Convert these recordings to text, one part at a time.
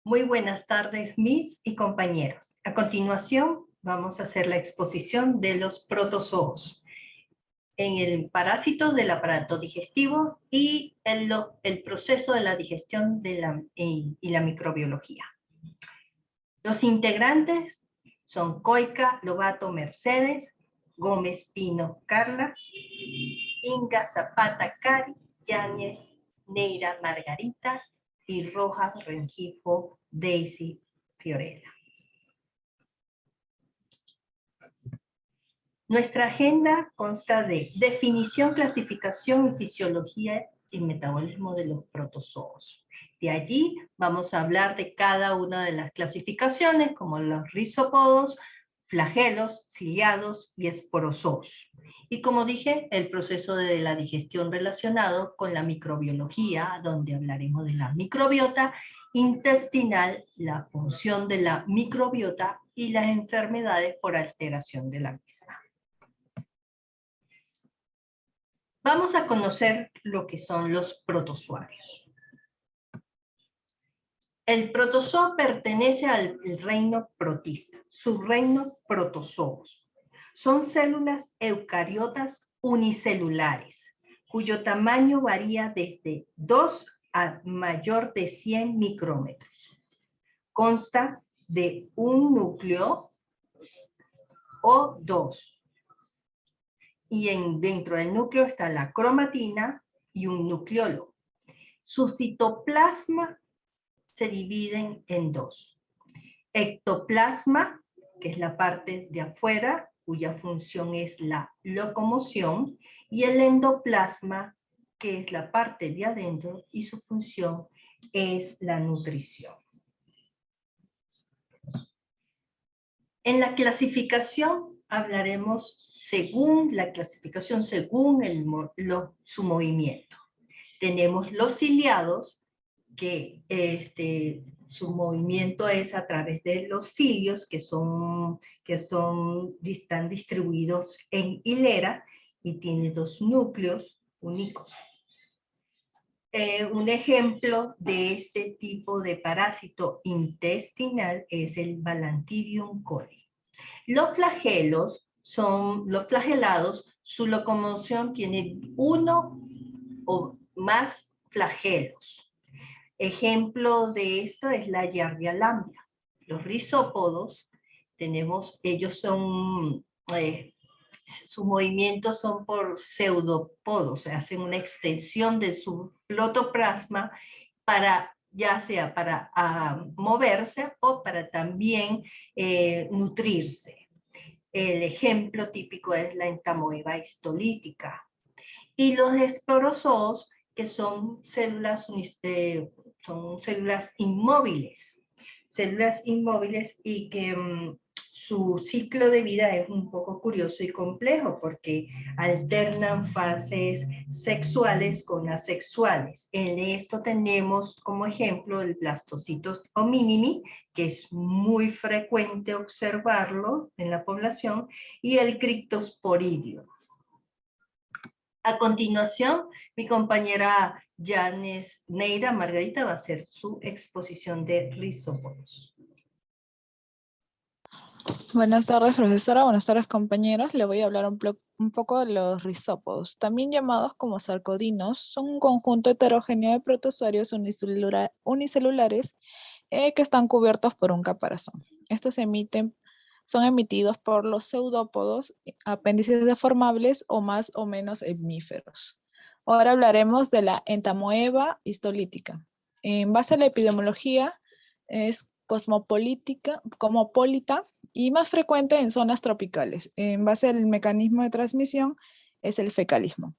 Muy buenas tardes, mis y compañeros. A continuación, vamos a hacer la exposición de los protozoos en el parásito del aparato digestivo y el proceso de la digestión y la microbiología. Los integrantes son Coica, Lobato, Mercedes, Gómez, Pino, Carla, Inga, Zapata, Cari, Yáñez, Neira, Margarita y Rojas, Rengifo, Daisy, Fiorella. Nuestra agenda consta de definición, clasificación y fisiología y metabolismo de los protozoos. De allí vamos a hablar de cada una de las clasificaciones, como los rizópodos, flagelos, ciliados y esporozoos. Y como dije, el proceso de la digestión relacionado con la microbiología, donde hablaremos de la microbiota intestinal, la función de la microbiota y las enfermedades por alteración de la misma. Vamos a conocer lo que son los protozoarios. El protozoo pertenece al reino protista, subreino protozoos. Son células eucariotas unicelulares, cuyo tamaño varía desde 2 a mayor de 100 micrómetros. Consta de un núcleo o dos. Y dentro del núcleo está la cromatina y un nucleolo. Su citoplasma se dividen en dos. Ectoplasma, que es la parte de afuera, cuya función es la locomoción, y el endoplasma, que es la parte de adentro, y su función es la nutrición. En la clasificación hablaremos según la clasificación, según su movimiento. Tenemos los ciliados, que su movimiento es a través de los cilios, que están distribuidos en hilera y tiene dos núcleos únicos. Un ejemplo de este tipo de parásito intestinal es el Balantidium coli. Los flagelados, su locomoción tiene uno o más flagelos. Ejemplo de esto es la Giardia lambda. Los rizópodos, sus movimientos son por pseudopodos, hacen una extensión de su protoplasma ya sea para moverse o para también nutrirse. El ejemplo típico es la entamoeba histolítica. Y los esporozoos, que son células inmóviles. Células inmóviles y que su ciclo de vida es un poco curioso y complejo porque alternan fases sexuales con asexuales. En esto tenemos como ejemplo el Blastocitos hominini, que es muy frecuente observarlo en la población, y el Cryptosporidium. A continuación, mi compañera Yáñez Neira Margarita va a hacer su exposición de rizópodos. Buenas tardes, profesora. Buenas tardes, compañeros. Le voy a hablar un poco de los rizópodos. También llamados como sarcodinos, son un conjunto heterogéneo de protozoarios unicelulares que están cubiertos por un caparazón. Estos son emitidos por los pseudópodos, apéndices deformables o más o menos hemíferos. Ahora hablaremos de la entamoeba histolítica. En base a la epidemiología, es cosmopolita y más frecuente en zonas tropicales. En base al mecanismo de transmisión, es el fecalismo.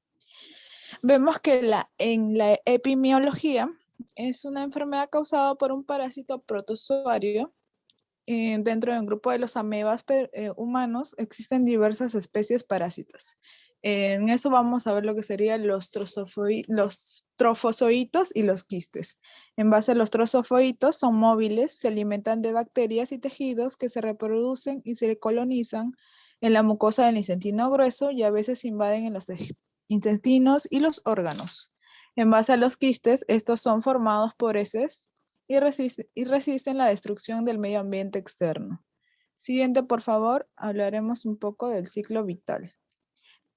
Vemos que en la epidemiología es una enfermedad causada por un parásito protozoario. Dentro de un grupo de los amebas humanos existen diversas especies parásitas. En eso vamos a ver lo que serían los trofozoitos y los quistes. En base a los trofozoitos son móviles, se alimentan de bacterias y tejidos que se reproducen y se colonizan en la mucosa del intestino grueso y a veces invaden en los intestinos y los órganos. En base a los quistes, estos son formados por heces y resisten la destrucción del medio ambiente externo. Siguiente, por favor, hablaremos un poco del ciclo vital.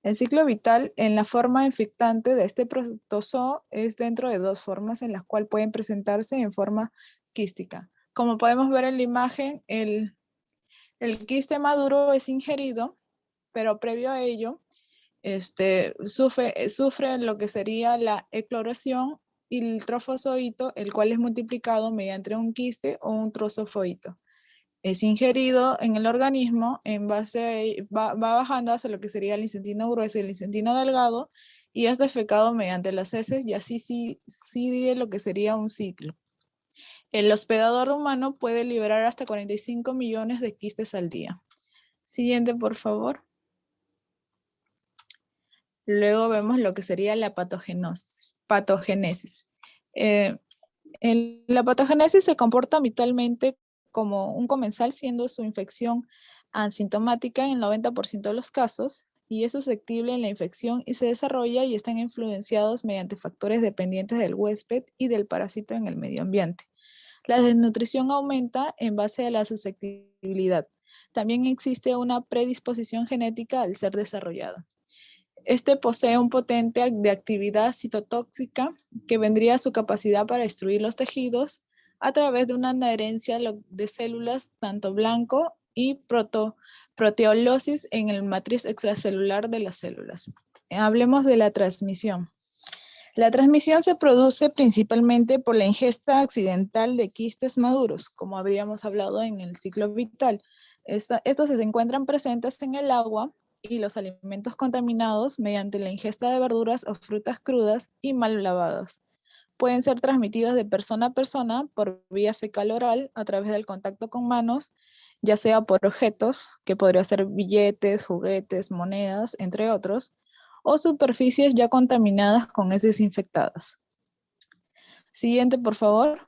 El ciclo vital en la forma infectante de este protozoo es dentro de dos formas en las cuales pueden presentarse en forma quística. Como podemos ver en la imagen, el quiste maduro es ingerido, pero previo a ello sufre lo que sería la ecloración y el trofozoito, el cual es multiplicado mediante un quiste o un trozofoito. Es ingerido en el organismo, en base va bajando hacia lo que sería el intestino grueso y el intestino delgado, y es defecado mediante las heces, y así sí sigue lo que sería un ciclo. El hospedador humano puede liberar hasta 45 millones de quistes al día. Siguiente, por favor. Luego vemos lo que sería la patogénesis. La patogénesis se comporta habitualmente como un comensal, siendo su infección asintomática en el 90% de los casos, y es susceptible en la infección y se desarrolla y están influenciados mediante factores dependientes del huésped y del parásito en el medio ambiente. La desnutrición aumenta en base a la susceptibilidad. También existe una predisposición genética al ser desarrollada. Este posee un potente de actividad citotóxica que vendría a su capacidad para destruir los tejidos a través de una adherencia de células tanto blanco y proteólisis en el matriz extracelular de las células. Hablemos de la transmisión. La transmisión se produce principalmente por la ingesta accidental de quistes maduros, como habríamos hablado en el ciclo vital. Estos se encuentran presentes en el agua y los alimentos contaminados mediante la ingesta de verduras o frutas crudas y mal lavadas. Pueden ser transmitidos de persona a persona por vía fecal oral a través del contacto con manos, ya sea por objetos, que podrían ser billetes, juguetes, monedas, entre otros, o superficies ya contaminadas con heces infectadas. Siguiente, por favor.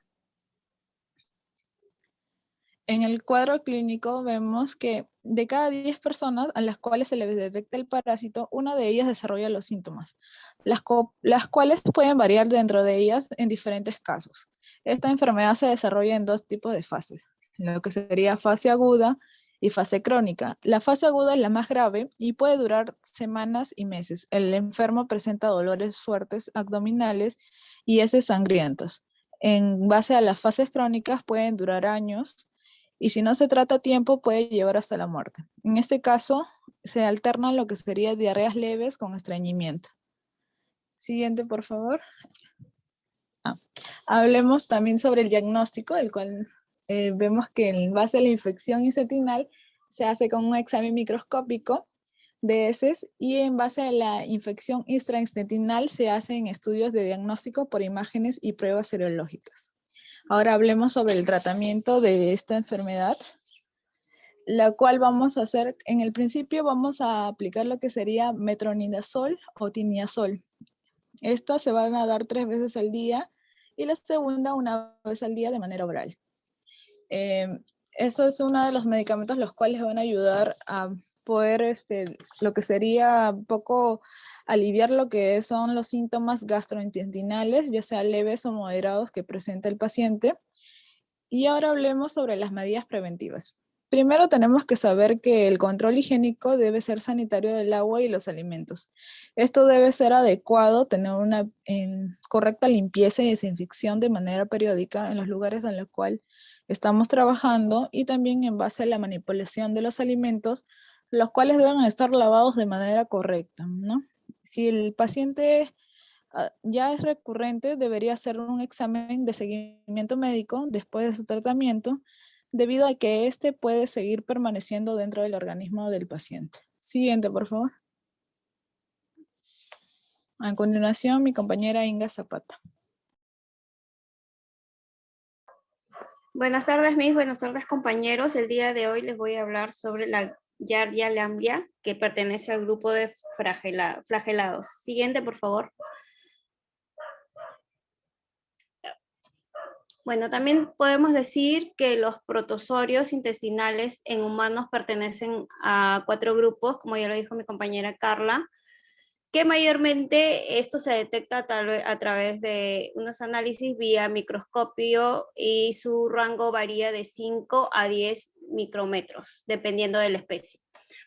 En el cuadro clínico vemos que de cada 10 personas a las cuales se les detecta el parásito, una de ellas desarrolla los síntomas, las cuales pueden variar dentro de ellas en diferentes casos. Esta enfermedad se desarrolla en dos tipos de fases, lo que sería fase aguda y fase crónica. La fase aguda es la más grave y puede durar semanas y meses. El enfermo presenta dolores fuertes abdominales y heces sangrientas. En base a las fases crónicas pueden durar años, y si no se trata a tiempo puede llevar hasta la muerte. En este caso, se alternan lo que sería diarreas leves con estreñimiento. Siguiente, por favor. Hablemos también sobre el diagnóstico, el cual vemos que en base a la infección intestinal se hace con un examen microscópico de heces, y en base a la infección intraintestinal se hacen estudios de diagnóstico por imágenes y pruebas serológicas. Ahora hablemos sobre el tratamiento de esta enfermedad, la cual vamos a hacer, en el principio vamos a aplicar lo que sería metronidazol o tinidazol. Estas se van a dar 3 veces al día y la segunda una vez al día de manera oral. Eso es uno de los medicamentos los cuales van a ayudar a poder, lo que sería un poco aliviar lo que son los síntomas gastrointestinales, ya sea leves o moderados que presenta el paciente. Y ahora hablemos sobre las medidas preventivas. Primero tenemos que saber que el control higiénico debe ser sanitario del agua y los alimentos. Esto debe ser adecuado, tener una correcta limpieza y desinfección de manera periódica en los lugares en los cuales estamos trabajando, y también en base a la manipulación de los alimentos, los cuales deben estar lavados de manera correcta, ¿no? Si el paciente ya es recurrente, debería hacer un examen de seguimiento médico después de su tratamiento, debido a que este puede seguir permaneciendo dentro del organismo del paciente. Siguiente, por favor. A continuación, mi compañera Inga Zapata. Buenas tardes, mis. Buenas tardes, compañeros. El día de hoy les voy a hablar sobre la Giardia lamblia, que pertenece al grupo de flagelados. Siguiente, por favor. Bueno, también podemos decir que los protozoarios intestinales en humanos pertenecen a 4 grupos, como ya lo dijo mi compañera Carla. que mayormente esto se detecta a través de unos análisis vía microscopio y su rango varía de 5 a 10 micrómetros, dependiendo de la especie.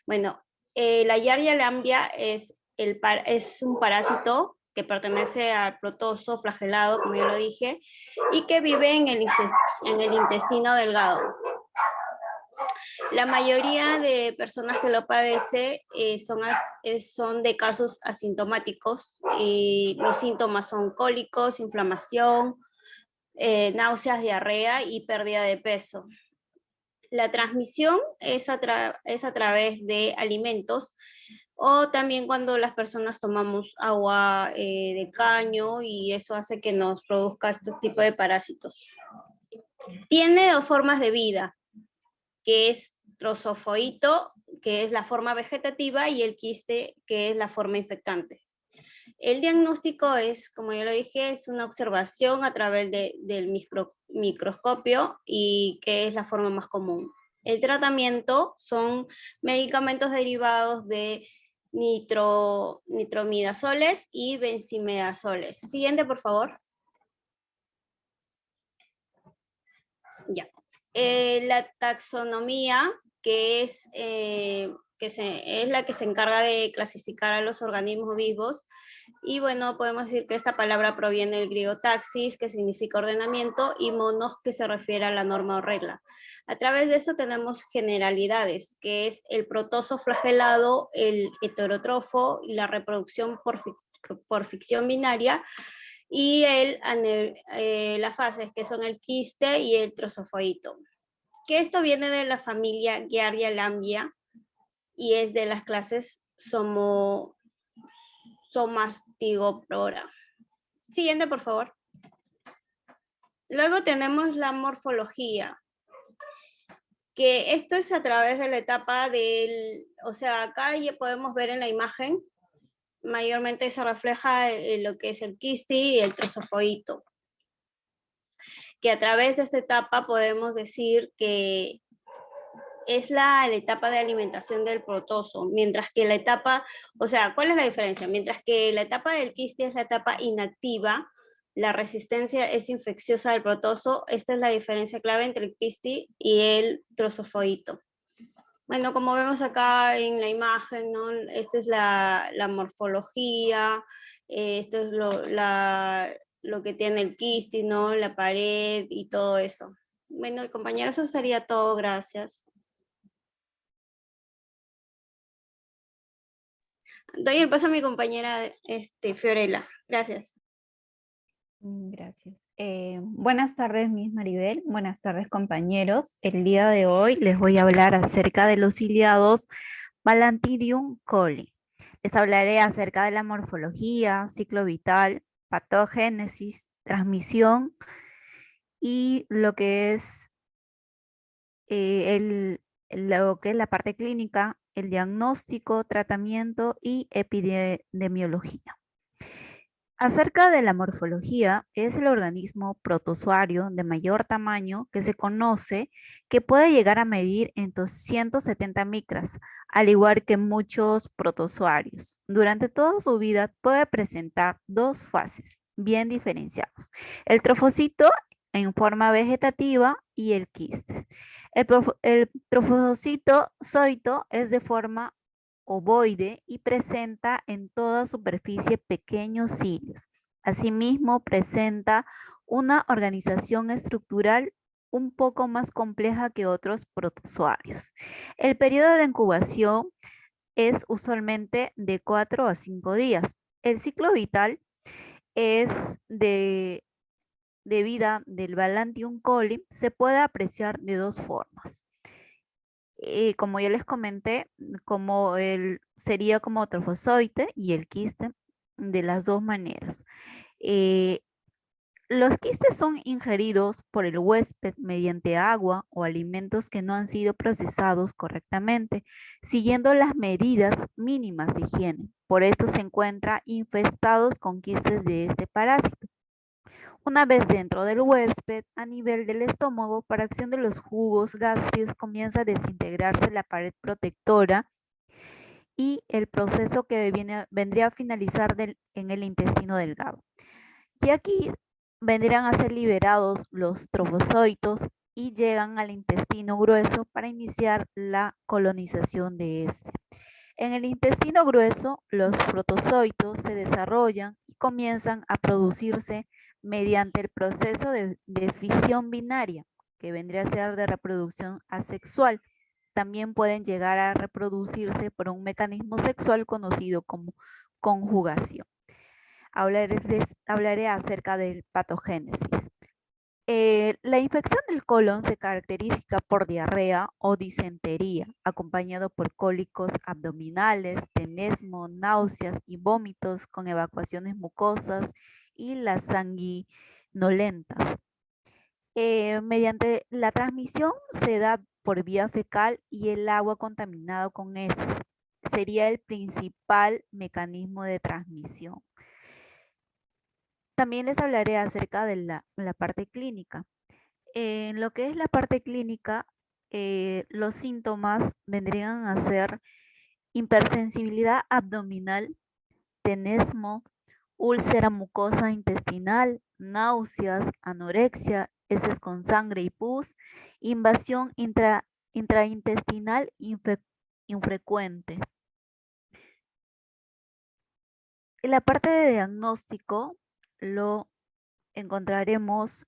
Bueno, la Yardia lamblia es un parásito que pertenece al protozo flagelado, como ya lo dije, y que vive en el intestino delgado. La mayoría de personas que lo padecen son de casos asintomáticos y los síntomas son cólicos, inflamación, náuseas, diarrea y pérdida de peso. La transmisión es a través de alimentos o también cuando las personas tomamos agua de caño y eso hace que nos produzca este tipo de parásitos. Tiene 2 formas de vida, que es trozofoito, que es la forma vegetativa, y el quiste, que es la forma infectante. El diagnóstico es, como ya lo dije, es una observación a través del microscopio y que es la forma más común. El tratamiento son medicamentos derivados de nitromidazoles y benzimidazoles. Siguiente, por favor. Ya. La taxonomía, que es la que se encarga de clasificar a los organismos vivos. Y bueno, podemos decir que esta palabra proviene del griego taxis, que significa ordenamiento, y monos, que se refiere a la norma o regla. A través de eso tenemos generalidades, que es el protozo flagelado, el heterótrofo, la reproducción por ficción binaria, y las fases, que son el quiste y el trozofoito. Que esto viene de la familia Giardia lamblia y es de las clases Somastigophora. Siguiente, por favor. Luego tenemos la morfología, que esto es a través de la etapa o sea, acá ya podemos ver en la imagen, mayormente se refleja lo que es el quiste y el trozofoito. Que a través de esta etapa podemos decir que es la etapa de alimentación del protozo, mientras que la etapa, o sea, ¿cuál es la diferencia? Mientras que la etapa del quiste es la etapa inactiva, la resistencia es infecciosa del protozo, esta es la diferencia clave entre el quiste y el trozofoito. Bueno, como vemos acá en la imagen, ¿no? Esta es la morfología, esto es lo que tiene el quiste, ¿no? La pared y todo eso. Bueno, compañeros, eso sería todo. Gracias. Doy el paso a mi compañera Fiorella. Gracias. Gracias. Buenas tardes, Miss Maribel. Buenas tardes, compañeros. El día de hoy les voy a hablar acerca de los ciliados Balantidium coli. Les hablaré acerca de la morfología, ciclo vital, patogénesis, transmisión y lo que es la parte clínica, el diagnóstico, tratamiento y epidemiología. Acerca de la morfología, es el organismo protozoario de mayor tamaño que se conoce, que puede llegar a medir en 270 micras, al igual que muchos protozoarios. Durante toda su vida puede presentar 2 fases bien diferenciados: el trofocito en forma vegetativa y el quiste. El trofocito es de forma ovoide y presenta en toda superficie pequeños cilios. Asimismo, presenta una organización estructural un poco más compleja que otros protozoarios. El periodo de incubación es usualmente de 4 a 5 días. El ciclo vital es de vida del Balantidium coli, se puede apreciar de 2 formas. Como ya les comenté, sería como trofozoite y el quiste, de las 2 maneras. Los quistes son ingeridos por el huésped mediante agua o alimentos que no han sido procesados correctamente, siguiendo las medidas mínimas de higiene. Por esto se encuentran infestados con quistes de este parásito. Una vez dentro del huésped, a nivel del estómago, por acción de los jugos gástricos, comienza a desintegrarse la pared protectora y el proceso que vendría a finalizar en el intestino delgado. Y aquí vendrían a ser liberados los trofozoitos y llegan al intestino grueso para iniciar la colonización de este. En el intestino grueso, los protozoitos se desarrollan y comienzan a producirse mediante el proceso de fisión binaria, que vendría a ser de reproducción asexual. También pueden llegar a reproducirse por un mecanismo sexual conocido como conjugación. Hablaré acerca del patogénesis. La infección del colon se caracteriza por diarrea o disentería, acompañado por cólicos abdominales, tenesmo, náuseas y vómitos con evacuaciones mucosas y las sanguinolentas. Mediante la transmisión se da por vía fecal y el agua contaminado con heces. Sería el principal mecanismo de transmisión. También les hablaré acerca de la parte clínica. En lo que es la parte clínica, los síntomas vendrían a ser hipersensibilidad abdominal, tenesmo, úlcera mucosa intestinal, náuseas, anorexia, heces con sangre y pus, invasión intraintestinal infrecuente. En la parte de diagnóstico lo encontraremos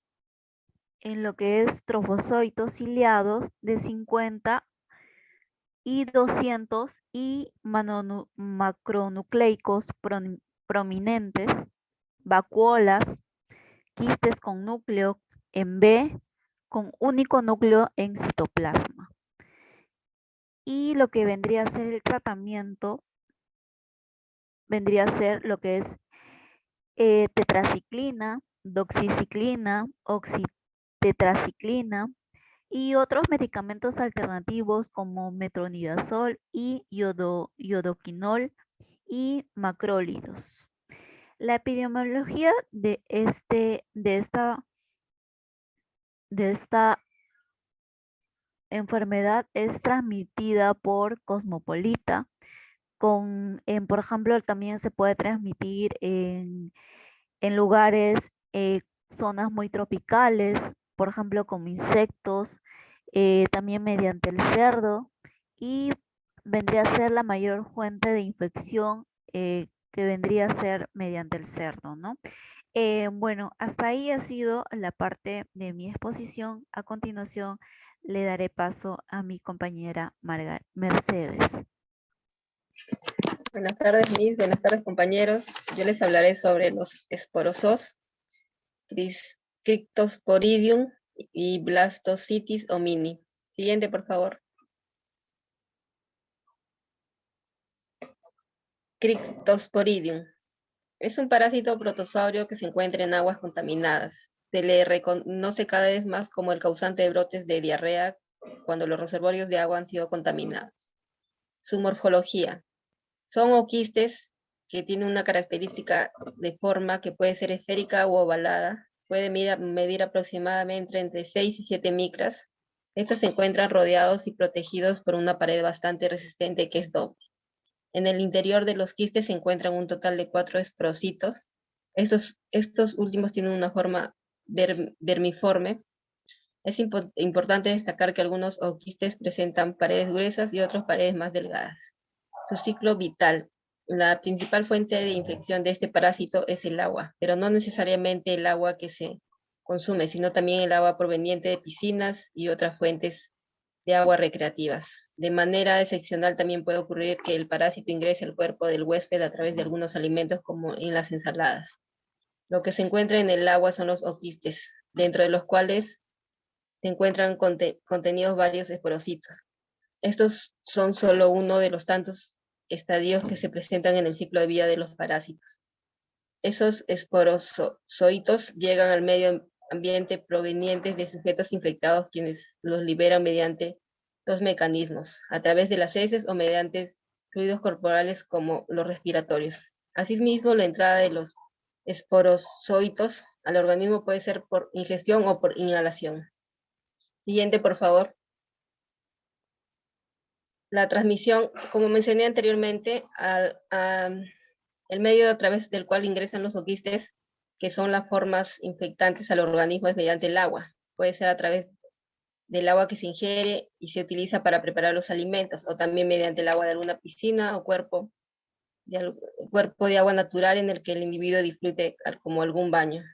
en lo que es trofozoitos ciliados de 50 y 200 y macronucleicos prominentes, vacuolas, quistes con núcleo en B, con único núcleo en citoplasma. Y lo que vendría a ser el tratamiento, vendría a ser lo que es tetraciclina, doxiciclina, oxitetraciclina y otros medicamentos alternativos como metronidazol y iodoquinol y macrólidos. La epidemiología de esta enfermedad es transmitida por cosmopolita, por ejemplo, también se puede transmitir en lugares, zonas muy tropicales, por ejemplo, como insectos, también mediante el cerdo, y vendría a ser la mayor fuente de infección que vendría a ser mediante el cerdo, ¿no? Bueno, hasta ahí ha sido la parte de mi exposición. A continuación, le daré paso a mi compañera Mercedes. Buenas tardes, Miss. Buenas tardes, compañeros. Yo les hablaré sobre los esporozoos, Cryptosporidium y Blastocitis homini. Siguiente, por favor. Cryptosporidium. Es un parásito protozaurio que se encuentra en aguas contaminadas. Se le reconoce cada vez más como el causante de brotes de diarrea cuando los reservorios de agua han sido contaminados. Su morfología. Son oquistes que tienen una característica de forma que puede ser esférica o ovalada. Puede medir aproximadamente entre 6 y 7 micras. Estos se encuentran rodeados y protegidos por una pared bastante resistente que es doble. En el interior de los quistes se encuentran un total de 4 esporocitos. Estos últimos tienen una forma vermiforme. Es importante destacar que algunos oquistes presentan paredes gruesas y otros paredes más delgadas. Su ciclo vital. La principal fuente de infección de este parásito es el agua, pero no necesariamente el agua que se consume, sino también el agua proveniente de piscinas y otras fuentes de agua recreativas. De manera excepcional también puede ocurrir que el parásito ingrese al cuerpo del huésped a través de algunos alimentos como en las ensaladas. Lo que se encuentra en el agua son los oquistes, dentro de los cuales se encuentran contenidos varios esporocitos. Estos son solo uno de los tantos estadios que se presentan en el ciclo de vida de los parásitos. Esos esporozoitos llegan al medio ambiente provenientes de sujetos infectados, quienes los liberan mediante dos mecanismos, a través de las heces o mediante fluidos corporales como los respiratorios. Asimismo, la entrada de los esporozoitos al organismo puede ser por ingestión o por inhalación. Siguiente, por favor. La transmisión, como mencioné anteriormente, el medio a través del cual ingresan los oquistes, que son las formas infectantes al organismo, es mediante el agua. Puede ser a través del agua que se ingiere y se utiliza para preparar los alimentos, o también mediante el agua de alguna piscina o cuerpo de agua natural en el que el individuo disfrute como algún baño.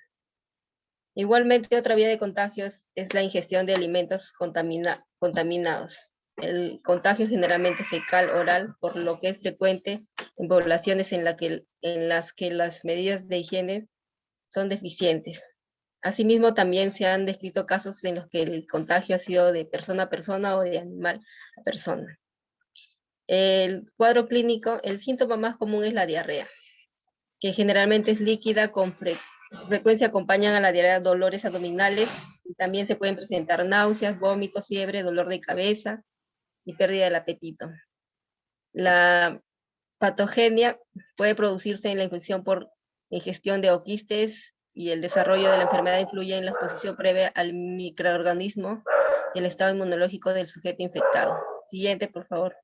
Igualmente, otra vía de contagios es la ingestión de alimentos contaminados. El contagio es generalmente fecal oral, por lo que es frecuente en poblaciones en las que las medidas de higiene son deficientes. Asimismo, también se han descrito casos en los que el contagio ha sido de persona a persona o de animal a persona. El cuadro clínico, el síntoma más común es la diarrea, que generalmente es líquida, con frecuencia acompañan a la diarrea dolores abdominales, y también se pueden presentar náuseas, vómitos, fiebre, dolor de cabeza y pérdida del apetito. La patogenia puede producirse en la infección por ingestión de oquistes, y el desarrollo de la enfermedad influye en la exposición previa al microorganismo y el estado inmunológico del sujeto infectado. Siguiente, por favor.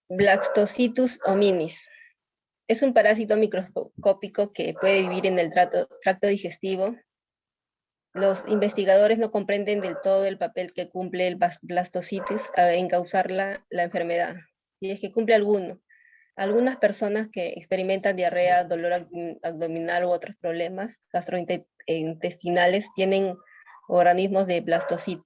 Blastocitus hominis. Es un parásito microscópico que puede vivir en el tracto digestivo. Los investigadores no comprenden del todo el papel que cumple el blastocitis en causar la enfermedad, y es que cumple alguno. Algunas personas que experimentan diarrea, dolor abdominal u otros problemas gastrointestinales tienen organismos de blastocitis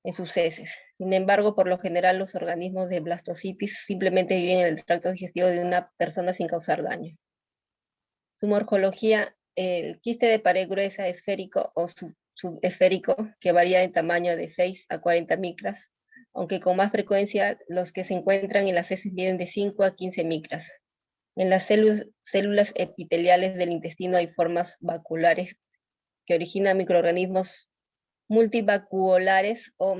en sus heces. Sin embargo, por lo general, los organismos de blastocitis simplemente viven en el tracto digestivo de una persona sin causar daño. Su morfología, el quiste de pared gruesa, esférico o subesférico, que varía en tamaño de 6 a 40 micras, aunque con más frecuencia los que se encuentran en las heces miden de 5 a 15 micras. En las células epiteliales del intestino hay formas vaculares que originan microorganismos multivaculares o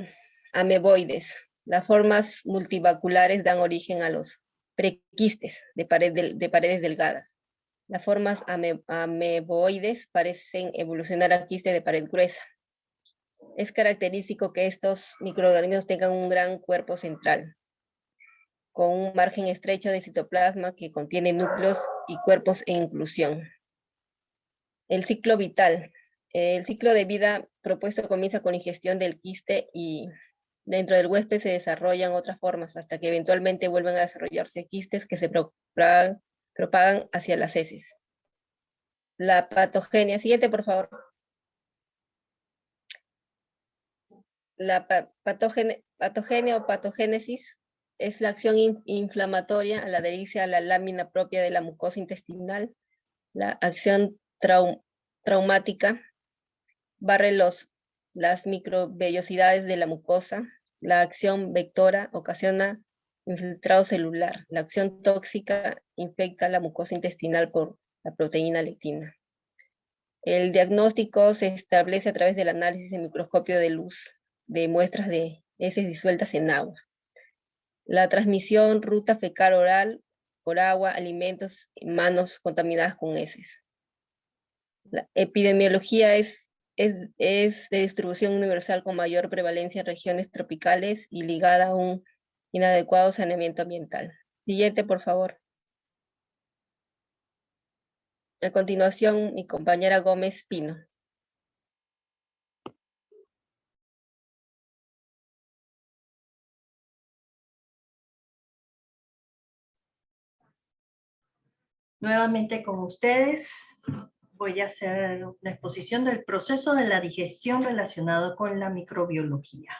ameboides. Las formas multivaculares dan origen a los prequistes de paredes delgadas. Las formas ameboides parecen evolucionar a quiste de pared gruesa. Es característico que estos microorganismos tengan un gran cuerpo central, con un margen estrecho de citoplasma que contiene núcleos y cuerpos en inclusión. El ciclo vital. El ciclo de vida propuesto comienza con la ingestión del quiste, y dentro del huésped se desarrollan otras formas hasta que eventualmente vuelven a desarrollarse quistes que se propagan hacia las heces. La patogenia. Siguiente, por favor. La patogenia o patogénesis es la acción inflamatoria al adherirse a la lámina propia de la mucosa intestinal. La acción traumática barre las microvellosidades de la mucosa. La acción vectora ocasiona infiltrado celular. La acción tóxica infecta la mucosa intestinal por la proteína lectina. El diagnóstico se establece a través del análisis en microscopio de luz de muestras de heces disueltas en agua. La transmisión, ruta fecal oral, por agua, alimentos, manos contaminadas con heces. La epidemiología es de distribución universal con mayor prevalencia en regiones tropicales y ligada a un inadecuado saneamiento ambiental. Siguiente, por favor. A continuación, mi compañera Gómez Pino. Nuevamente con ustedes voy a hacer la exposición del proceso de la digestión relacionado con la microbiología.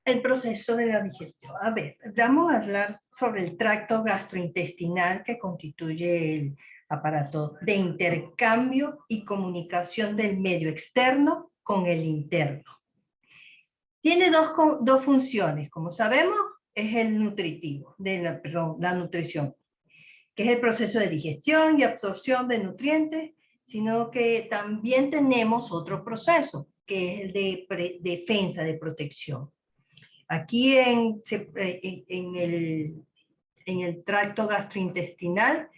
El proceso de la digestión. A ver, vamos a hablar sobre el tracto gastrointestinal, que constituye el aparato de intercambio y comunicación del medio externo con el interno. Tiene dos funciones, como sabemos, es el nutritivo, la nutrición, que es el proceso de digestión y absorción de nutrientes, sino que también tenemos otro proceso, que es el de defensa, de protección. Aquí en el tracto gastrointestinal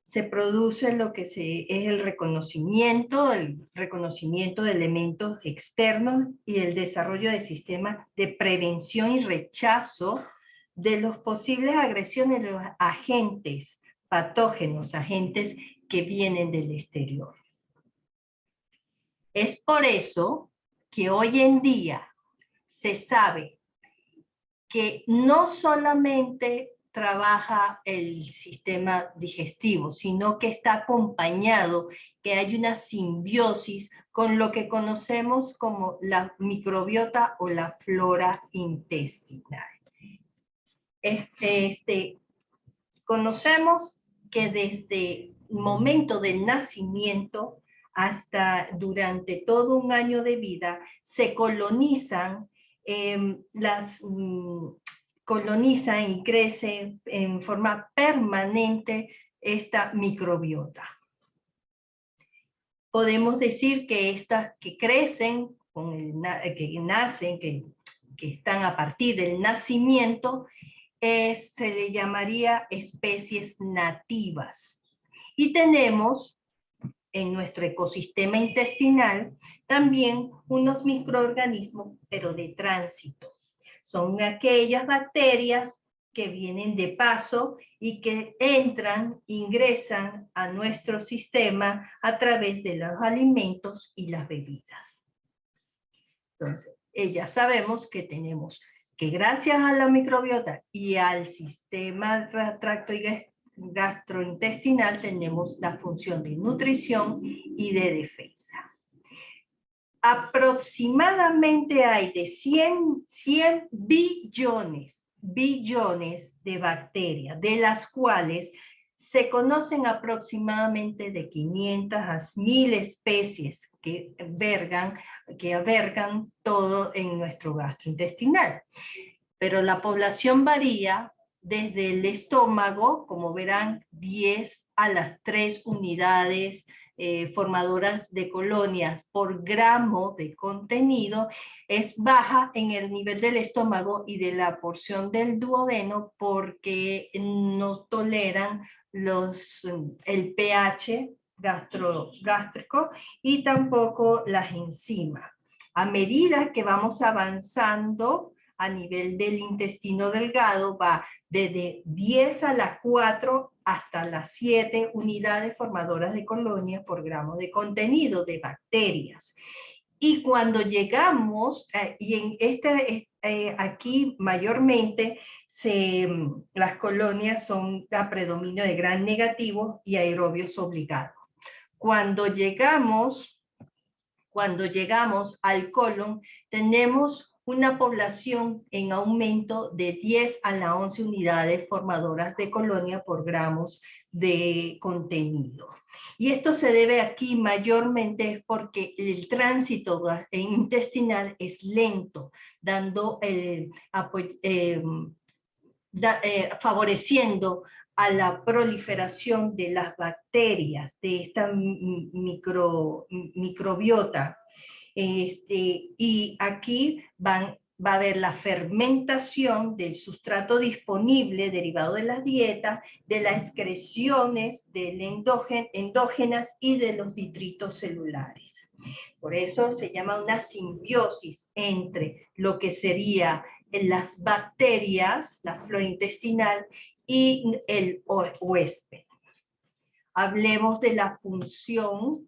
se produce lo que es el reconocimiento de elementos externos y el desarrollo de sistemas de prevención y rechazo de los posibles agresiones de los agentes patógenos, agentes que vienen del exterior. Es por eso que hoy en día se sabe que no solamente trabaja el sistema digestivo, sino que está acompañado, que hay una simbiosis con lo que conocemos como la microbiota o la flora intestinal. Conocemos que desde el momento del nacimiento hasta durante todo un año de vida se colonizan colonizan y crecen en forma permanente esta microbiota. Podemos decir que estas que crecen, que nacen, que están a partir del nacimiento, se le llamaría especies nativas. Y tenemos en nuestro ecosistema intestinal también unos microorganismos, pero de tránsito. Son aquellas bacterias que vienen de paso y que entran, ingresan a nuestro sistema a través de los alimentos y las bebidas. Entonces, ya sabemos que tenemos que gracias a la microbiota y al sistema tracto y gastrointestinal tenemos la función de nutrición y de defensa. Aproximadamente hay de 100 billones de bacterias, de las cuales se conocen aproximadamente de 500 a 1000 especies que albergan todo en nuestro gastrointestinal. Pero la población varía desde el estómago, como verán, 10 a las 3 unidades formadoras de colonias por gramo de contenido, es baja en el nivel del estómago y de la porción del duodeno porque no toleran el pH gástrico y tampoco las enzimas. A medida que vamos avanzando a nivel del intestino delgado, va desde 10 a la 4 hasta las 7 unidades formadoras de colonias por gramo de contenido de bacterias. Y cuando llegamos, y en aquí mayormente las colonias son a predominio de gran negativo y aerobios obligados. Cuando llegamos al colon, tenemos una población en aumento de 10 a la 11 unidades formadoras de colonia por gramos de contenido. Y esto se debe aquí mayormente porque el tránsito intestinal es lento, favoreciendo a la proliferación de las bacterias, de esta microbiota. Y aquí va a haber la fermentación del sustrato disponible derivado de las dietas, de las excreciones endógenas y de los detritos celulares. Por eso se llama una simbiosis entre lo que sería las bacterias, la flora intestinal y el huésped. Hablemos de la función.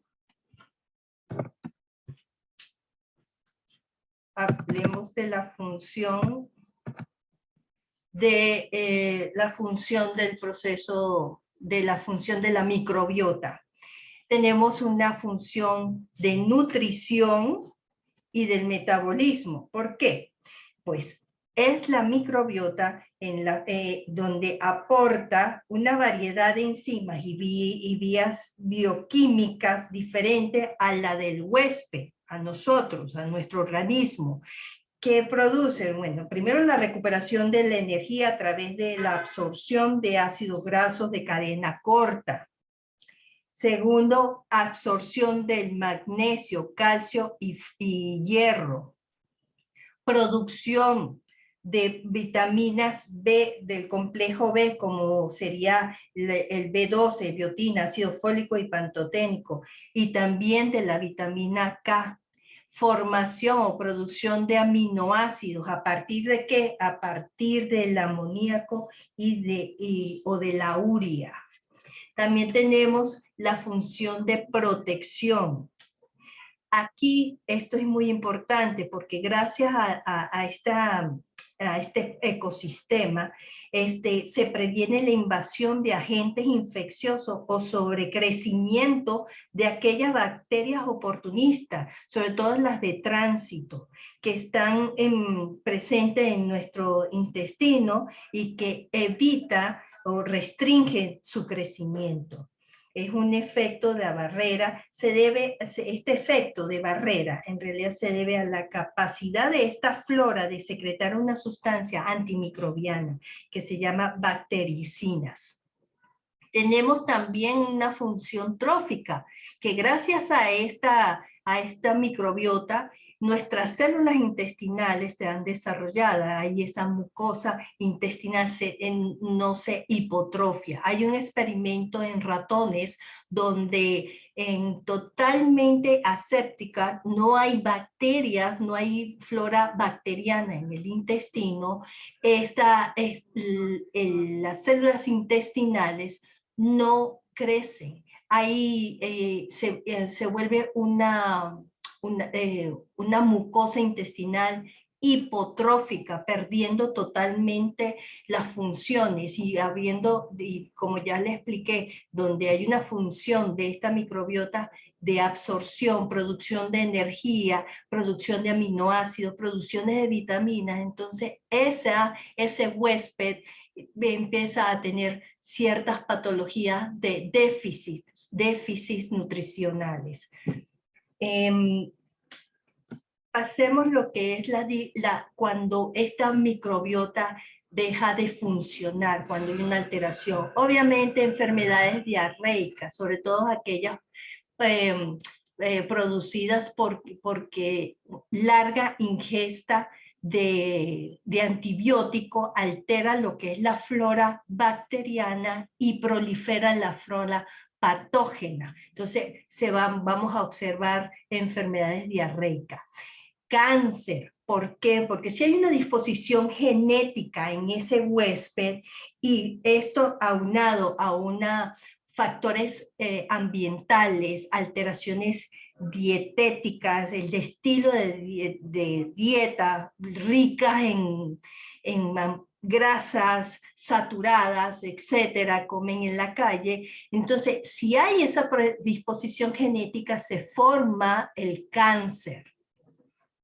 Hablemos de la función del proceso, de la función de la microbiota. Tenemos una función de nutrición y del metabolismo. ¿Por qué? Pues es la microbiota donde aporta una variedad de enzimas y vías bioquímicas diferentes a la del huésped, a nosotros, a nuestro organismo, que produce, bueno, primero la recuperación de la energía a través de la absorción de ácidos grasos de cadena corta. Segundo, absorción del magnesio, calcio y hierro. Producción de vitaminas B, del complejo B, como sería el B12, biotina, ácido fólico y pantoténico, y también de la vitamina K. Formación o producción de aminoácidos, ¿a partir de qué? A partir del amoníaco o de la urea. También tenemos la función de protección. Aquí esto es muy importante porque gracias a este ecosistema se previene la invasión de agentes infecciosos o sobrecrecimiento de aquellas bacterias oportunistas, sobre todo las de tránsito, que están presentes en nuestro intestino y que evita o restringe su crecimiento. Es un efecto de barrera, este efecto de barrera en realidad se debe a la capacidad de esta flora de secretar una sustancia antimicrobiana que se llama bactericinas. Tenemos también una función trófica, que gracias a esta microbiota, nuestras células intestinales se han desarrollado, hay esa mucosa intestinal no se hipotrofia. Hay un experimento en ratones donde totalmente aséptica, no hay bacterias, no hay flora bacteriana en el intestino, las células intestinales no crecen. Ahí se vuelve una mucosa intestinal hipotrófica, perdiendo totalmente las funciones y como ya le expliqué, donde hay una función de esta microbiota de absorción, producción de energía, producción de aminoácidos, producciones de vitaminas, entonces ese huésped empieza a tener ciertas patologías de déficits nutricionales. Pasemos lo que es cuando esta microbiota deja de funcionar, cuando hay una alteración. Obviamente enfermedades diarreicas, sobre todo aquellas producidas porque larga ingesta de antibiótico altera lo que es la flora bacteriana y prolifera la flora patógena. Entonces vamos a observar enfermedades diarreicas. Cáncer, ¿por qué? Porque si hay una disposición genética en ese huésped y esto aunado a factores ambientales, alteraciones dietéticas, el estilo de dieta ricas en grasas saturadas, etcétera, comen en la calle. Entonces, si hay esa predisposición genética, se forma el cáncer.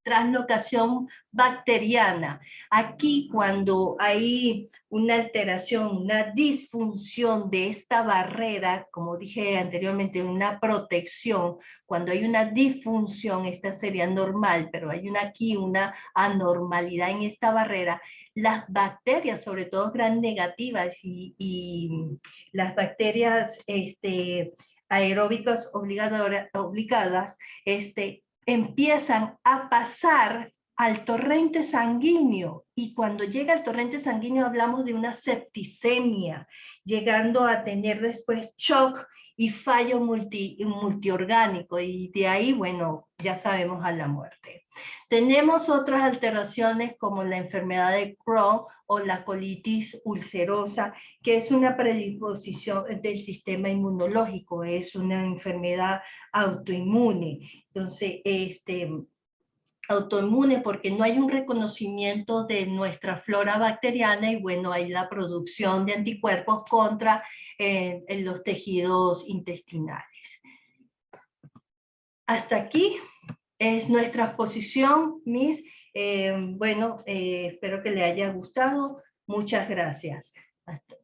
Translocación bacteriana. Aquí cuando hay una alteración, una disfunción de esta barrera, como dije anteriormente, una protección, cuando hay una disfunción, esta sería normal, pero hay aquí una anormalidad en esta barrera, las bacterias, sobre todo gram negativas y las bacterias aeróbicas obligadas, empiezan a pasar al torrente sanguíneo y cuando llega al torrente sanguíneo hablamos de una septicemia, llegando a tener después shock y fallo multiorgánico y de ahí, bueno, ya sabemos a la muerte. Tenemos otras alteraciones como la enfermedad de Crohn o la colitis ulcerosa, que es una predisposición del sistema inmunológico, es una enfermedad autoinmune. Entonces, autoinmune porque no hay un reconocimiento de nuestra flora bacteriana y bueno, hay la producción de anticuerpos contra en los tejidos intestinales. Hasta aquí es nuestra exposición, Miss. Espero que le haya gustado. Muchas gracias. Hasta